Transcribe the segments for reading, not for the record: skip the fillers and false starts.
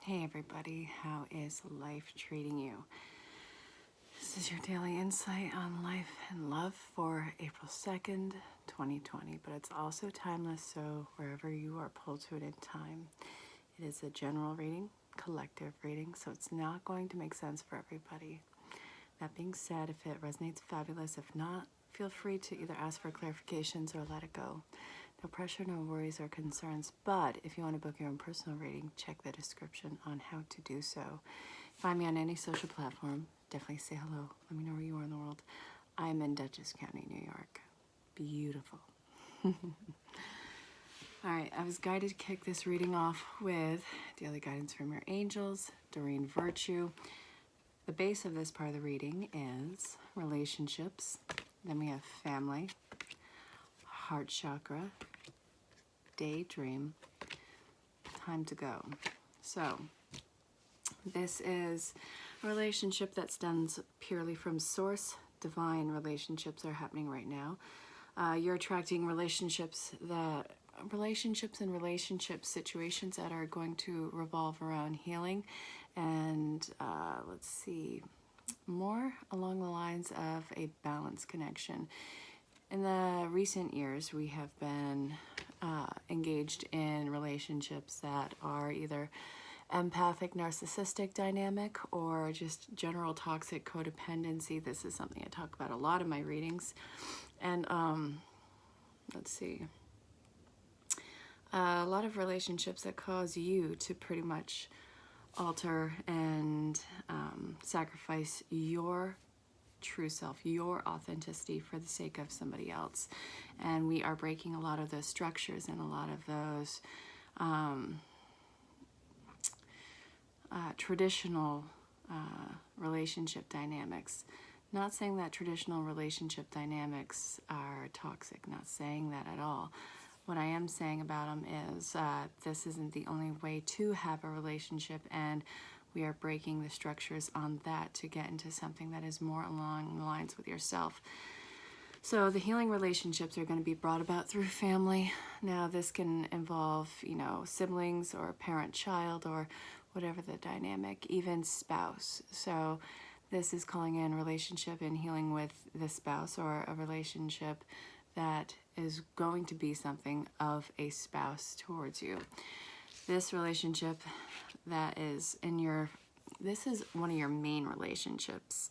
Hey everybody, how is life treating you? This is your daily insight on life and love for April 2nd, 2020, but it's also timeless, so wherever you are pulled to it in time. It is a general reading, collective reading, so it's not going to make sense for everybody. That being said, if it resonates, fabulous. If not, feel free to either ask for clarifications or let it go. No pressure, no worries or concerns, but if you want to book your own personal reading, check the description on how to do so. Find me on any social platform. Definitely say hello. Let me know where you are in the world. I'm in Dutchess County, New York. Beautiful. All right, I was guided to kick this reading off with daily guidance from your angels, Doreen Virtue. The base of this part of the reading is relationships. Then we have family, heart chakra, daydream, time to go. So this is a relationship that stems purely from source. Divine relationships are happening right now. You're attracting relationships and relationship situations that are going to revolve around healing and let's see, more along the lines of a balanced connection. In the recent years, we have been engaged in relationships that are either empathic, narcissistic dynamic, or just general toxic codependency. This is something I talk about a lot in my readings. And let's see, a lot of relationships that cause you to pretty much alter and sacrifice your true self, your authenticity for the sake of somebody else. And we are breaking a lot of those structures and a lot of those traditional relationship dynamics. Not saying that traditional relationship dynamics are toxic, not saying that at all. What I am saying about them is this isn't the only way to have a relationship, and we are breaking the structures on that to get into something that is more along the lines with yourself. So the healing relationships are going to be brought about through family. Now this can involve, siblings or parent-child or whatever the dynamic, even spouse. So this is calling in relationship and healing with the spouse, or a relationship that is going to be something of a spouse towards you. This relationship that is this is one of your main relationships.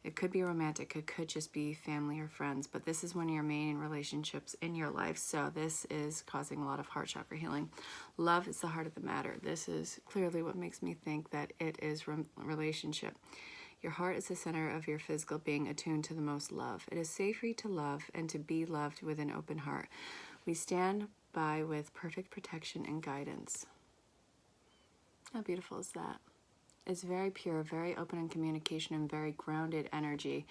It could be romantic, it could just be family or friends, but this is one of your main relationships in your life. So this is causing a lot of heart chakra healing. Love is the heart of the matter. This is clearly what makes me think that it is relationship. Your heart is the center of your physical being, attuned to the most love. It is safe for you to love and to be loved with an open heart. We stand by with perfect protection and guidance. How beautiful is that? It's very pure, very open in communication, and very grounded energy.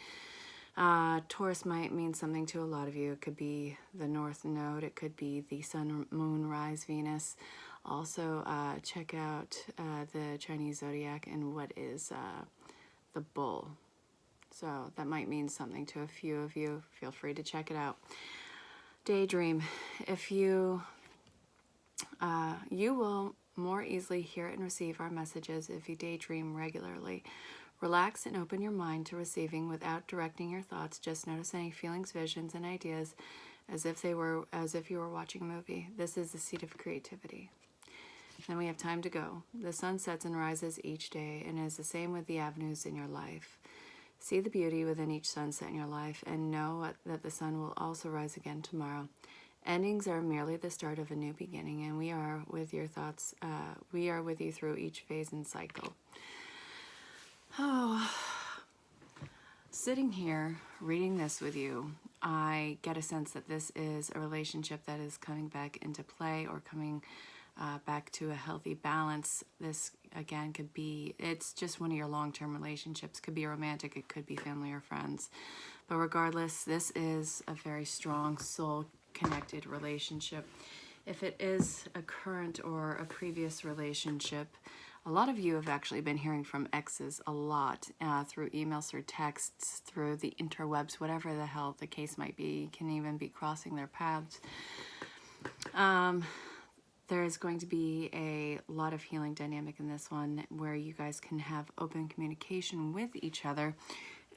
Taurus might mean something to a lot of you. It could be the North Node. It could be the Sun, Moon, Rise, Venus. Also, check out the Chinese zodiac and what is the Bull. So that might mean something to a few of you. Feel free to check it out. Daydream. If you will more easily hear and receive our messages if you daydream regularly. Relax and open your mind to receiving without directing your thoughts. Just notice any feelings, visions, and ideas as if you were watching a movie. This is the seat of creativity. Then we have time to go. The sun sets and rises each day, and it is the same with the avenues in your life. See the beauty within each sunset in your life, and know that the sun will also rise again tomorrow. Endings are merely the start of a new beginning, and we are with your thoughts. We are with you through each phase and cycle. Oh, sitting here reading this with you, I get a sense that this is a relationship that is coming back into play, or coming back to a healthy balance. This again could be, it's just one of your long-term relationships. Could be romantic, it could be family or friends. But regardless, this is a very strong soul connected relationship. If it is a current or a previous relationship, a lot of you have actually been hearing from exes a lot through emails, through texts, through the interwebs, whatever the hell the case might be. You can even be crossing their paths. There is going to be a lot of healing dynamic in this one where you guys can have open communication with each other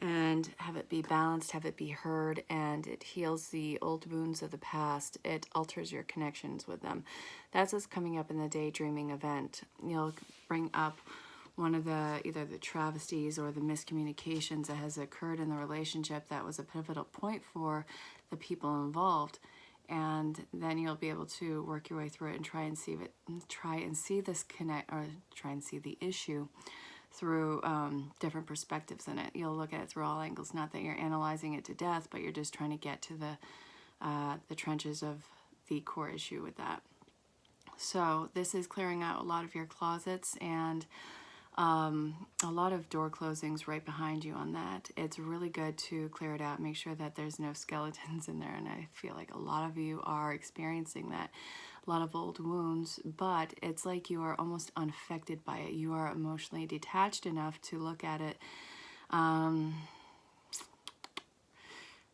and have it be balanced, have it be heard, and it heals the old wounds of the past. It alters your connections with them. That's what's coming up in the daydreaming event. You'll bring up one of the, either the travesties or the miscommunications that has occurred in the relationship that was a pivotal point for the people involved. And then you'll be able to work your way through it and try and see this connect, or try and see the issue through different perspectives in it. You'll look at it through all angles, not that you're analyzing it to death, but you're just trying to get to the trenches of the core issue with that. So this is clearing out a lot of your closets and a lot of door closings right behind you on that. It's really good to clear it out, make sure that there's no skeletons in there, and I feel like a lot of you are experiencing that. A lot of old wounds, but it's like you are almost unaffected by it. You are emotionally detached enough to look at it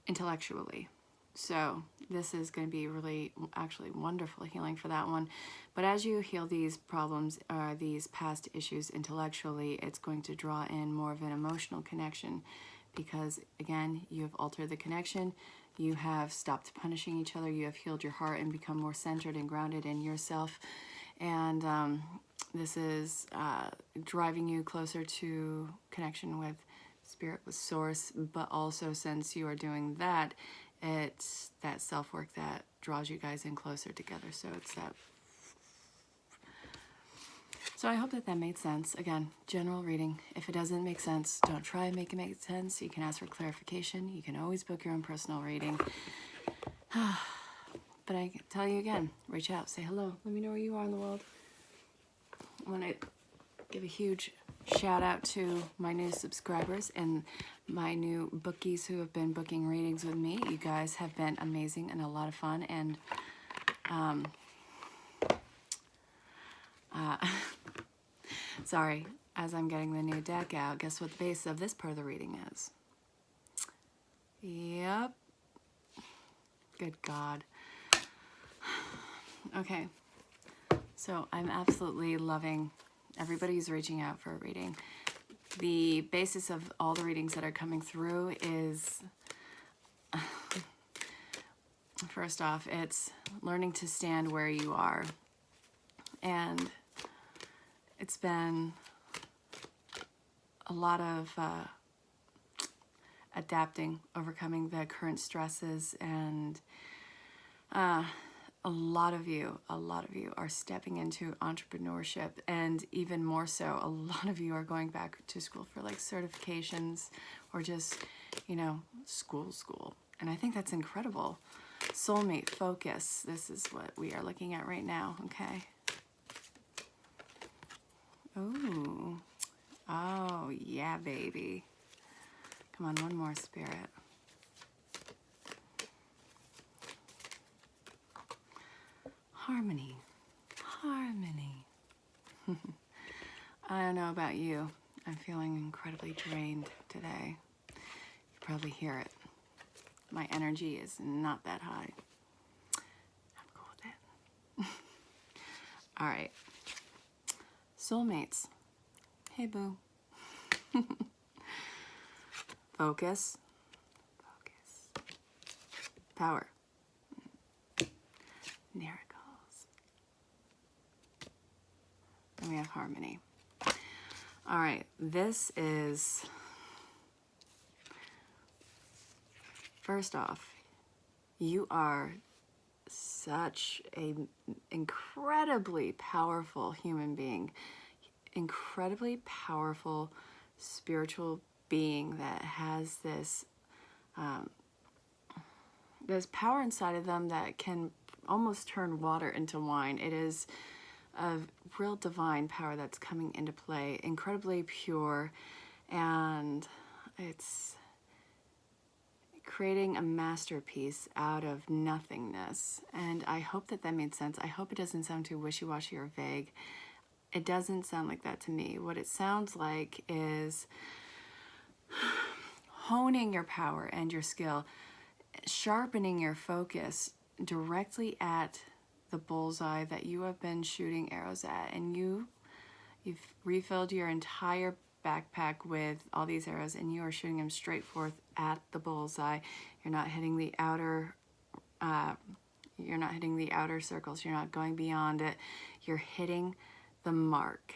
intellectually. So this is going to be really actually wonderful healing for that one. But as you heal these problems or these past issues intellectually, it's going to draw in more of an emotional connection because, again, you have altered the connection. You have stopped punishing each other. You have healed your heart and become more centered and grounded in yourself. And this is driving you closer to connection with spirit, with source. But also, since you are doing that, it's that self-work that draws you guys in closer together. So it's that. So I hope that that made sense. Again, general reading. If it doesn't make sense, don't try and make it make sense. You can ask for clarification. You can always book your own personal reading. But I tell you again, reach out, say hello. Let me know where you are in the world. I want to give a huge shout out to my new subscribers and my new bookies who have been booking readings with me. You guys have been amazing and a lot of fun. And sorry, as I'm getting the new deck out, guess what the base of this part of the reading is? Yep. Good God. Okay. So I'm absolutely loving everybody's reaching out for a reading. The basis of all the readings that are coming through is, first off, it's learning to stand where you are. And it's been a lot of adapting, overcoming the current stresses, and a lot of you are stepping into entrepreneurship, and even more so, a lot of you are going back to school for like certifications or just, you know, school. And I think that's incredible. Soulmate focus. This is what we are looking at right now, okay? Ooh. Oh, yeah, baby. Come on, one more, Spirit. Harmony. I don't know about you. I'm feeling incredibly drained today. You probably hear it. My energy is not that high. I'm cool with it. All right. Soulmates. Hey, boo. Focus. Power. Miracles. And we have harmony. All right, this is, first off, you are such an incredibly powerful human being, incredibly powerful spiritual being that has this there's power inside of them that can almost turn water into wine. It is a real divine power that's coming into play, incredibly pure, and it's creating a masterpiece out of nothingness. And I hope that that made sense. I hope it doesn't sound too wishy-washy or vague. It doesn't sound like that to me. What it sounds like is honing your power and your skill, sharpening your focus directly at the bullseye that you have been shooting arrows at, and you've refilled your entire backpack with all these arrows, and you are shooting them straight forth at the bullseye. You're not hitting the outer circles. You're not going beyond it. You're hitting the mark.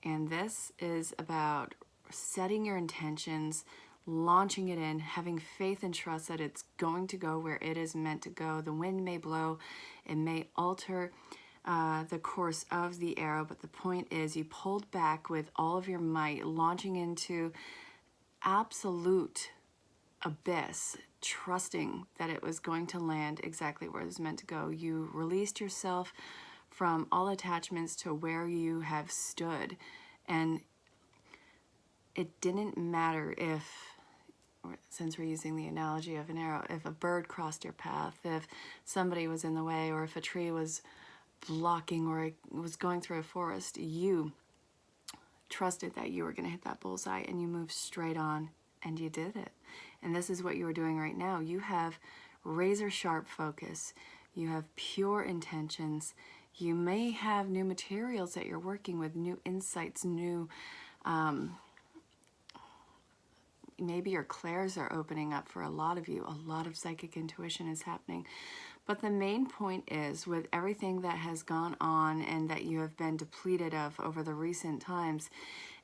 And this is about setting your intentions, launching it in, having faith and trust that it's going to go where it is meant to go. The wind may blow, it may alter the course of the arrow, but the point is you pulled back with all of your might, launching into absolute abyss, trusting that it was going to land exactly where it was meant to go. You released yourself from all attachments to where you have stood, and it didn't matter if, since we're using the analogy of an arrow, if a bird crossed your path, if somebody was in the way, or if a tree was blocking or it was going through a forest, you trusted that you were going to hit that bullseye, and you moved straight on, and you did it. And this is what you are doing right now. You have razor sharp focus. You have pure intentions. You may have new materials that you're working with, new insights, new maybe your clairs are opening up for a lot of you. A lot of psychic intuition is happening. But the main point is, with everything that has gone on and that you have been depleted of over the recent times,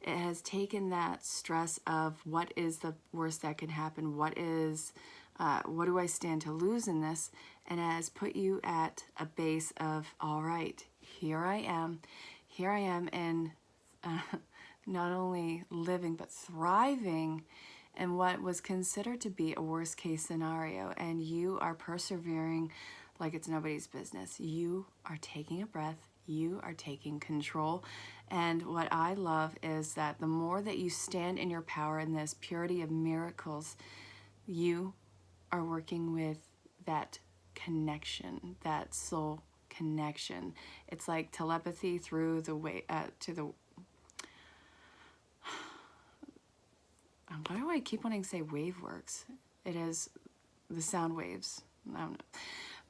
it has taken that stress of what is the worst that can happen, what do I stand to lose in this, and it has put you at a base of, all right, here I am in not only living but thriving in what was considered to be a worst case scenario, and you are persevering like it's nobody's business. You are taking a breath, you are taking control, and what I love is that the more that you stand in your power in this purity of miracles, you are working with that connection, that soul connection. It's like telepathy through the way to the. Why do I keep wanting to say wave works? It is the sound waves. I don't know.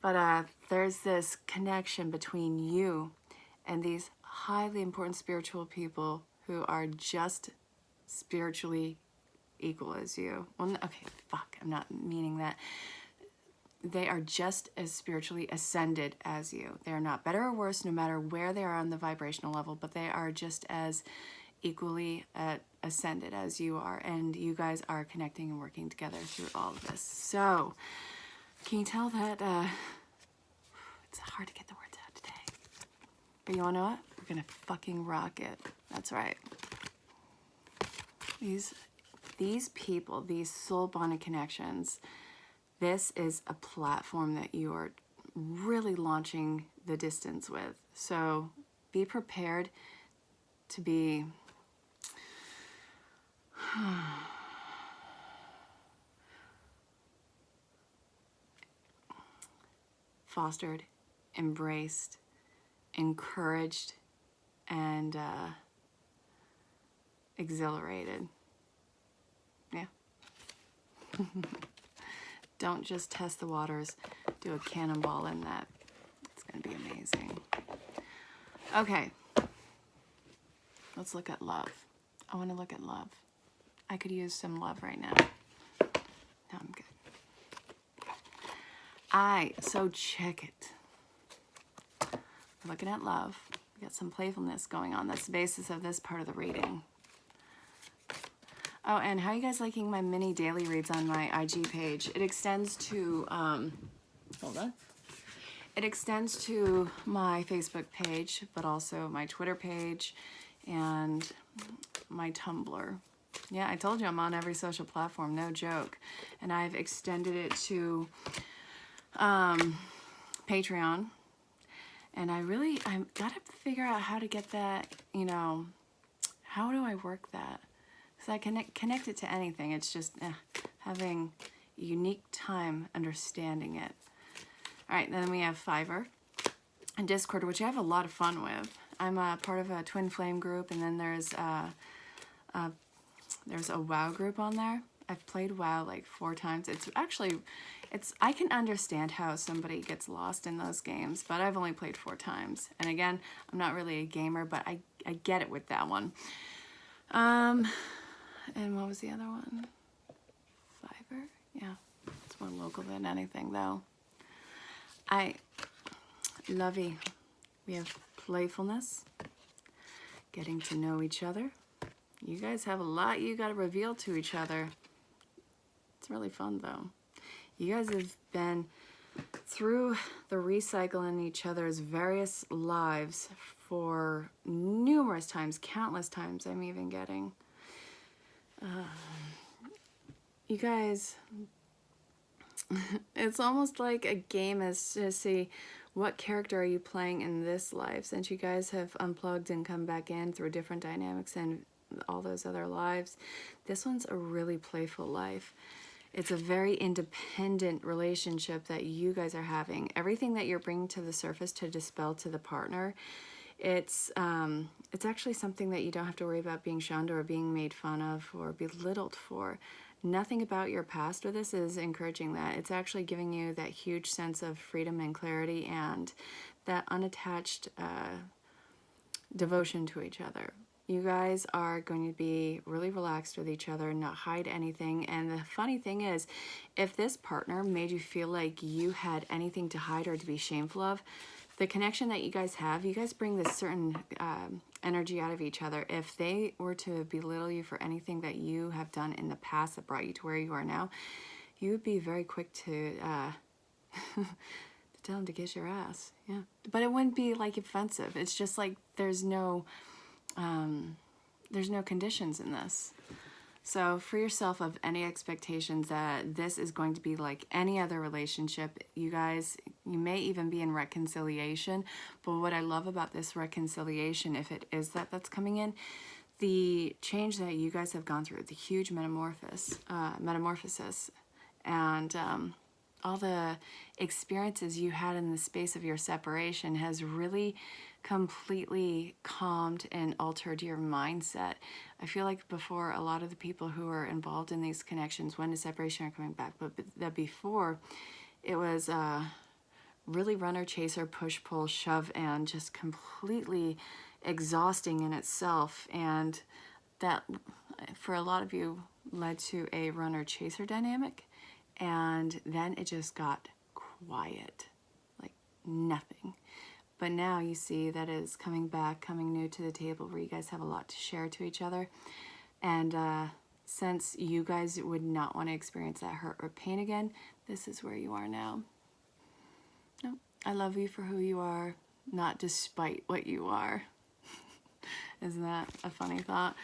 But there's this connection between you and these highly important spiritual people who are just spiritually equal as you. Well, okay, fuck, I'm not meaning that. They are just as spiritually ascended as you. They are not better or worse, no matter where they are on the vibrational level, but they are just as equally ascended as you are, and you guys are connecting and working together through all of this. So, can you tell that it's hard to get the words out today? But you wanna know what? We're gonna fucking rock it. That's right. These people, these soul bonded connections, this is a platform that you are really launching the distance with. So be prepared to be fostered, embraced, encouraged, and exhilarated. Yeah. Don't just test the waters. Do a cannonball in that. It's going to be amazing. Okay. Let's look at love. I want to look at love. I could use some love right now. No, I'm good. So check it. Looking at love. We got some playfulness going on. That's the basis of this part of the reading. Oh, and how are you guys liking my mini daily reads on my IG page? It extends to, hold on. It extends to my Facebook page, but also my Twitter page and my Tumblr. Yeah, I told you I'm on every social platform, no joke. And I've extended it to Patreon. And I've got to figure out how to get that, how do I work that? So I can connect it to anything. It's just having a unique time understanding it. All right, then we have Fiverr and Discord, which I have a lot of fun with. I'm a part of a Twin Flame group, and then there's a WoW group on there. I've played WoW like 4 times. I can understand how somebody gets lost in those games, but I've only played 4 times. And again, I'm not really a gamer, but I get it with that one. And what was the other one? Fiverr? Yeah, it's more local than anything though. Lovey. We have playfulness, getting to know each other. You guys have a lot you got to reveal to each other. It's really fun though. You guys have been through the recycle in each other's various lives for numerous times, countless times I'm even getting. You guys, it's almost like a game as to see what character are you playing in this life, since you guys have unplugged and come back in through different dynamics and all those other lives. This one's a really playful life. It's a very independent relationship that you guys are having. Everything that you're bringing to the surface to dispel to the partner, it's actually something that you don't have to worry about being shunned or being made fun of or belittled for. Nothing about your past with this is encouraging that. It's actually giving you that huge sense of freedom and clarity and that unattached devotion to each other. You guys are going to be really relaxed with each other, not hide anything. And the funny thing is, if this partner made you feel like you had anything to hide or to be shameful of, the connection that you guys have, you guys bring this certain energy out of each other. If they were to belittle you for anything that you have done in the past that brought you to where you are now, you would be very quick to to tell them to kiss your ass. Yeah, but it wouldn't be like offensive. It's just like there's no conditions in this. So free yourself of any expectations that this is going to be like any other relationship. You guys, you may even be in reconciliation, but what I love about this reconciliation, if it is that's coming in, the change that you guys have gone through, the huge metamorphosis, and all the experiences you had in the space of your separation has really completely calmed and altered your mindset. I feel like before, a lot of the people who are involved in these connections went to separation are coming back, but that before it was really runner, chaser, push, pull, shove, and just completely exhausting in itself. And that, for a lot of you, led to a runner chaser dynamic. And then it just got quiet, like nothing. But now you see that is coming back, coming new to the table, where you guys have a lot to share to each other. And since you guys would not want to experience that hurt or pain again, this is where you are now. No, I love you for who you are, not despite what you are. Isn't that a funny thought?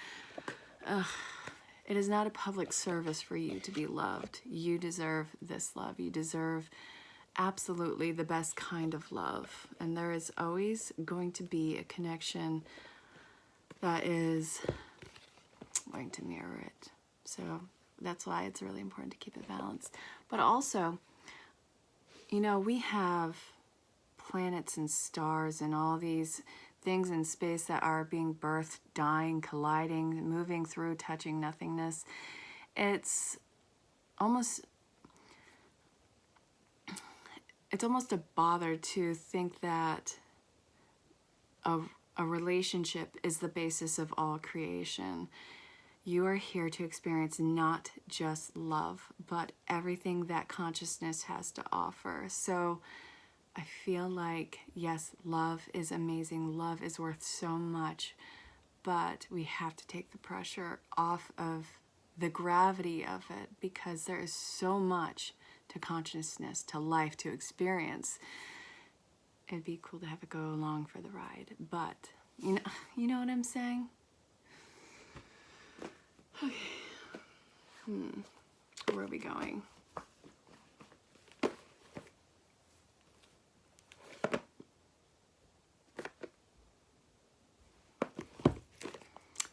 It is not a public service for you to be loved. You deserve this love. You deserve absolutely the best kind of love. And there is always going to be a connection that is going to mirror it. So that's why it's really important to keep it balanced. But also, you know, we have planets and stars and all these things in space that are being birthed, dying, colliding, moving through, touching nothingness. It's almost a bother to think that a relationship is the basis of all creation. You are here to experience not just love, but everything that consciousness has to offer. So I feel like, yes, love is amazing. Love is worth so much, but we have to take the pressure off of the gravity of it, because there is so much to consciousness, to life, to experience. It'd be cool to have it go along for the ride, but you know what I'm saying? Okay. Where are we going?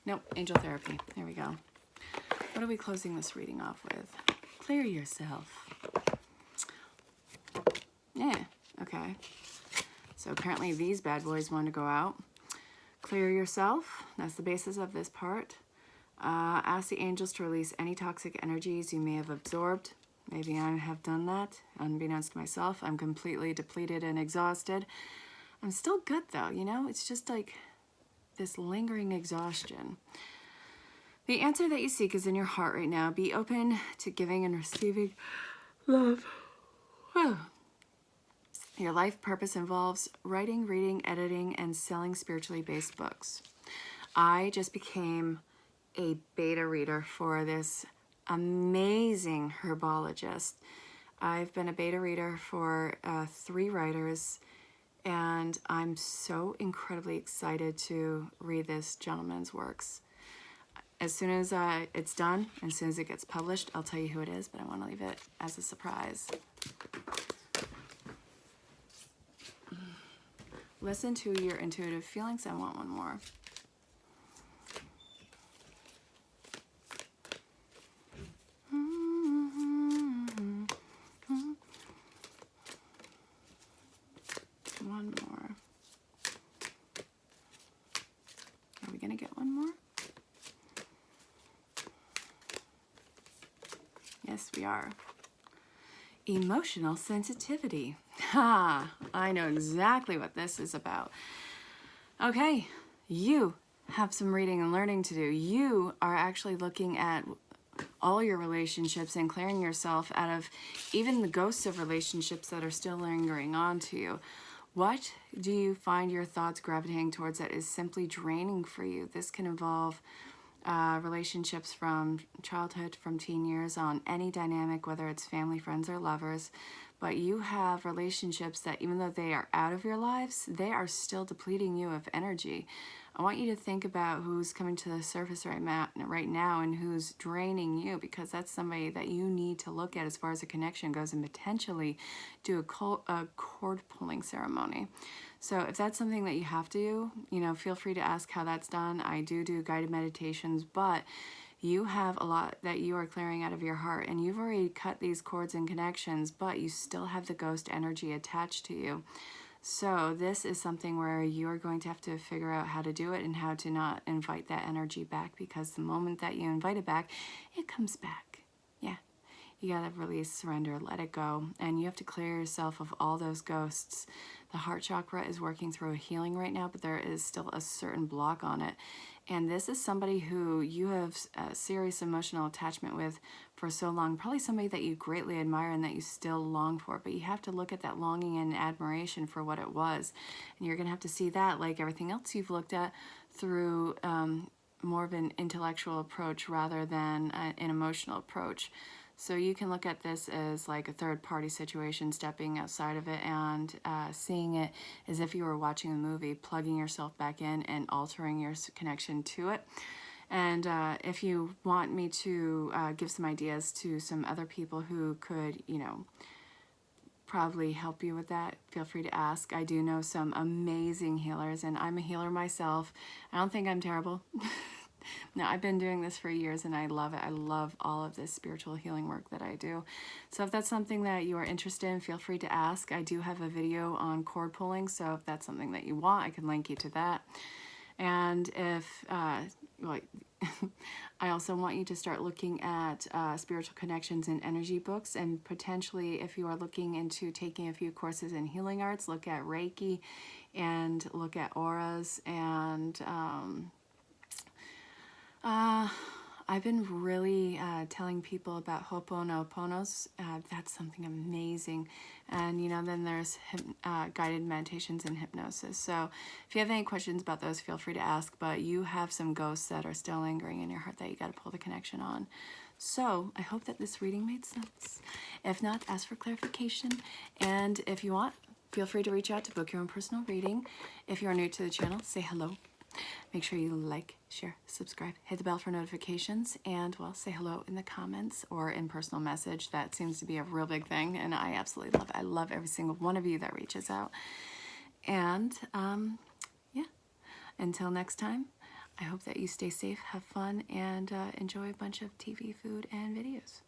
Nope, angel therapy. There we go. What are we closing this reading off with? Clear yourself. Yeah, okay. So apparently these bad boys want to go out. Clear yourself. That's the basis of this part. Ask the angels to release any toxic energies you may have absorbed. Maybe I have done that, unbeknownst to myself. I'm completely depleted and exhausted. I'm still good though, you know? It's just like this lingering exhaustion. The answer that you seek is in your heart right now. Be open to giving and receiving love. Whew. Your life purpose involves writing, reading, editing, and selling spiritually based books. I just became a beta reader for this amazing herbologist. I've been a beta reader for 3 writers, and I'm so incredibly excited to read this gentleman's works. As soon as it's done, as soon as it gets published, I'll tell you who it is, but I want to leave it as a surprise. Listen to your intuitive feelings. I want one more. One more. Are we going to get one more? Yes, we are. Emotional sensitivity. Ha! I know exactly what this is about. Okay, you have some reading and learning to do. You are actually looking at all your relationships and clearing yourself out of even the ghosts of relationships that are still lingering on to you. What do you find your thoughts gravitating towards that is simply draining for you? This can involve relationships from childhood, from teen years on, any dynamic, whether it's family, friends, or lovers. But you have relationships that even though they are out of your lives, they are still depleting you of energy. I want you to think about who's coming to the surface right now and who's draining you, because that's somebody that you need to look at as far as a connection goes and potentially do a cord pulling ceremony. So if that's something that you have to do, you know, feel free to ask how that's done. I do guided meditations, but you have a lot that you are clearing out of your heart, and you've already cut these cords and connections, but you still have the ghost energy attached to you. So this is something where you are going to have to figure out how to do it and how to not invite that energy back, because the moment that you invite it back, it comes back. Yeah. You gotta release, surrender, let it go, and you have to clear yourself of all those ghosts. The heart chakra is working through a healing right now, but there is still a certain block on it. And this is somebody who you have a serious emotional attachment with for so long, probably somebody that you greatly admire and that you still long for, but you have to look at that longing and admiration for what it was. And you're gonna have to see that, like everything else you've looked at, through more of an intellectual approach rather than an emotional approach. So you can look at this as like a third-party situation, stepping outside of it and seeing it as if you were watching a movie, plugging yourself back in and altering your connection to it. And if you want me to give some ideas to some other people who could, you know, probably help you with that, feel free to ask. I do know some amazing healers, and I'm a healer myself. I don't think I'm terrible. No, I've been doing this for years and I love it. I love all of this spiritual healing work that I do. So if that's something that you are interested in, feel free to ask. I do have a video on cord pulling, so if that's something that you want, I can link you to that. And if, well, I also want you to start looking at spiritual connections and energy books, and potentially if you are looking into taking a few courses in healing arts, look at Reiki and look at auras and I've been really telling people about Ho'oponoponos. That's something amazing. And, you know, then there's guided meditations and hypnosis. So if you have any questions about those, feel free to ask. But you have some ghosts that are still lingering in your heart that you got to pull the connection on. So I hope that this reading made sense. If not, ask for clarification. And if you want, feel free to reach out to book your own personal reading. If you are new to the channel, say hello. Make sure you like, share, subscribe, hit the bell for notifications, and, well, say hello in the comments or in personal message. That seems to be a real big thing, and I absolutely love it. I love every single one of you that reaches out. And, yeah, until next time, I hope that you stay safe, have fun, and enjoy a bunch of TV, food, and videos.